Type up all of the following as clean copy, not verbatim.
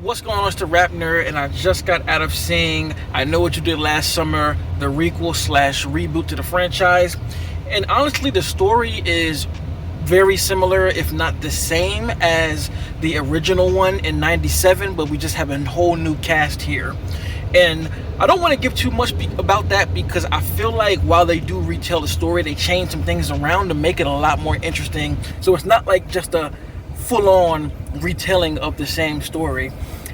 What's going on? It's the RapNerd, and I just got out of seeing I Know What You Did Last Summer, the requel slash reboot to the franchise. And honestly, the story is very similar, if not the same, as the original one in '97, but we just have a whole new cast here. And I don't want to give too much about that because I feel like while they do retell the story, they change some things around to make it a lot more interesting. So it's not like just a full-on retelling of the same story.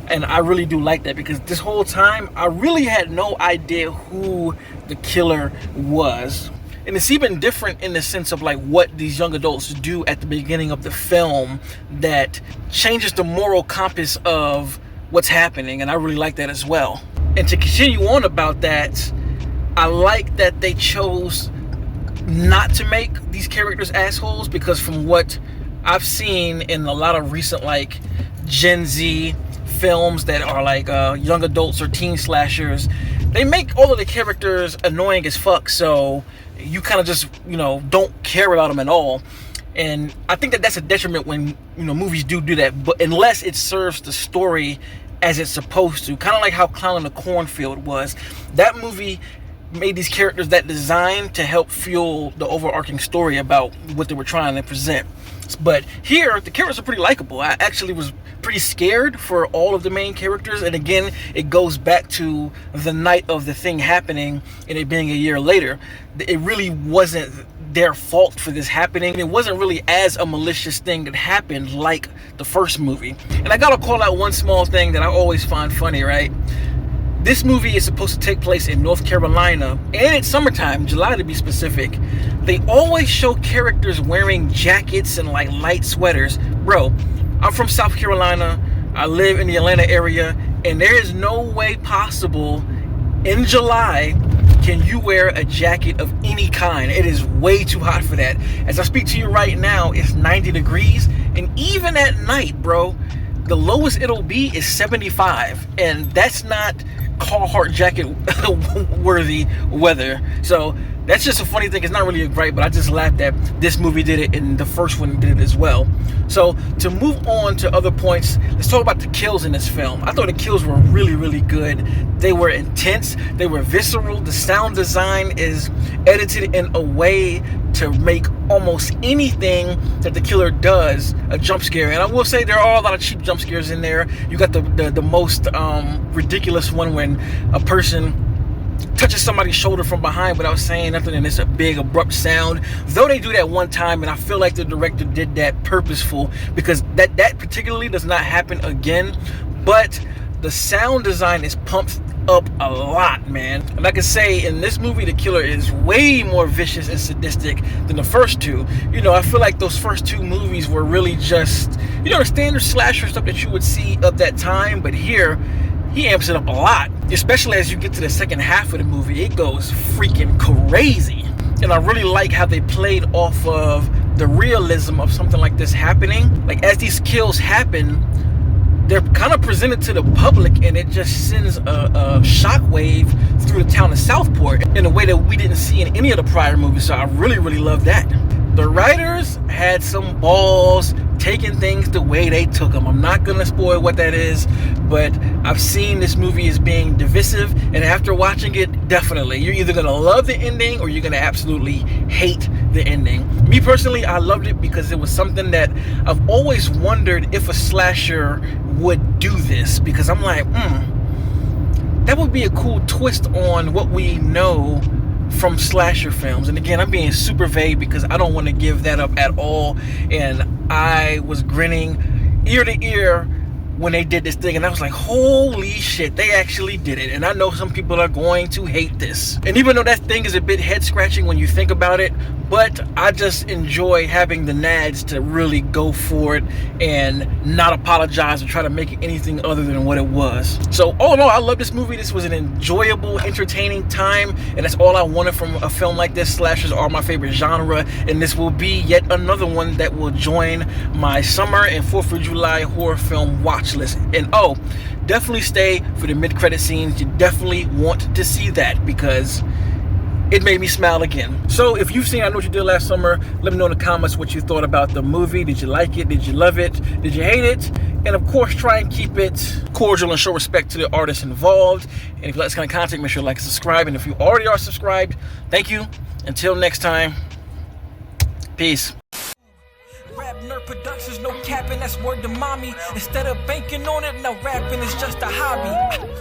And I really do like that because this whole time I really had no idea who the killer was. And it's even different in the sense of like what these young adults do at the beginning of the film that changes the moral compass of what's happening, and I really like that as well. And to continue on about that, I like that they chose not to make these characters assholes, because from what I've seen in a lot of recent like Gen Z films that are like young adults or teen slashers, they make all of the characters annoying as fuck, so you kind of just don't care about them at all. And I think that that's a detriment when movies do that, but unless it serves the story as it's supposed to, kind of like how Clown in the Cornfield was. That movie made these characters that designed to help fuel the overarching story about what they were trying to present. But here, the characters are pretty likable. I actually was pretty scared for all of the main characters. And again, it goes back to the night of the thing happening and it being a year later. It really wasn't their fault for this happening. It wasn't really as a malicious thing that happened like the first movie. And I gotta call out one small thing that I always find funny, right? This movie is supposed to take place in North Carolina, and it's summertime, July to be specific. They always show characters wearing jackets and like light sweaters. Bro, I'm from South Carolina. I live in the Atlanta area, and there is no way possible in July can you wear a jacket of any kind. It is way too hot for that. As I speak to you right now, it's 90 degrees, and even at night, bro, the lowest it'll be is 75, and that's not Carhartt jacket worthy weather. So that's just a funny thing. It's not really a gripe, but I just laughed that this movie did it and the first one did it as well. So to move on to other points, let's talk about the kills in this film. I thought the kills were really good. They were intense, they were visceral. The sound design is edited in a way to make almost anything that the killer does a jump scare. And I will say there are a lot of cheap jump scares in there. You got the most ridiculous one when a person touches somebody's shoulder from behind without saying nothing, and it's a big abrupt sound. Though they do that one time, and I feel like the director did that purposeful, because that particularly does not happen again. But the sound design is pumped up a lot, man. And I can say in this movie the killer is way more vicious and sadistic than the first two. I feel like those first two movies were really just the standard slasher stuff that you would see of that time, but here he amps it up a lot, especially as you get to the second half of the movie. It goes freaking crazy. And I really like how they played off of the realism of something like this happening. Like, as these kills happen, they're kind of presented to the public, and it just sends a shockwave through the town of Southport in a way that we didn't see in any of the prior movies. So I really love that. The writers had some balls taking things the way they took them. I'm not gonna spoil what that is, but I've seen this movie as being divisive, and after watching it, definitely you're either gonna love the ending or you're gonna absolutely hate the ending. Me personally, I loved it because it was something that I've always wondered if a slasher would do this, because I'm like, that would be a cool twist on what we know from slasher films. And again, I'm being super vague because I don't want to give that up at all. And I was grinning ear to ear when they did this thing, and I was like, holy shit, they actually did it. And I know some people are going to hate this, and even though that thing is a bit head scratching when you think about it, but I just enjoy having the nads to really go for it and not apologize or try to make it anything other than what it was. So all in all, I love this movie. This was an enjoyable, entertaining time, and that's all I wanted from a film like this. Slashers are my favorite genre, and this will be yet another one that will join my summer and 4th of July horror film watch list. And definitely stay for the mid-credit scenes. You definitely want to see that, because it made me smile again. So if you've seen I Know What You Did Last Summer, let me know in the comments what you thought about the movie. Did you like it? Did you love it? Did you hate it? And of course, try and keep it cordial and show respect to the artists involved. And if you like this kind of content, make sure to like and subscribe. And if you already are subscribed, thank you. Until next time, peace. RapNerd Productions, no capping, that's word to mommy. Instead of banking on it, now rapping is just a hobby.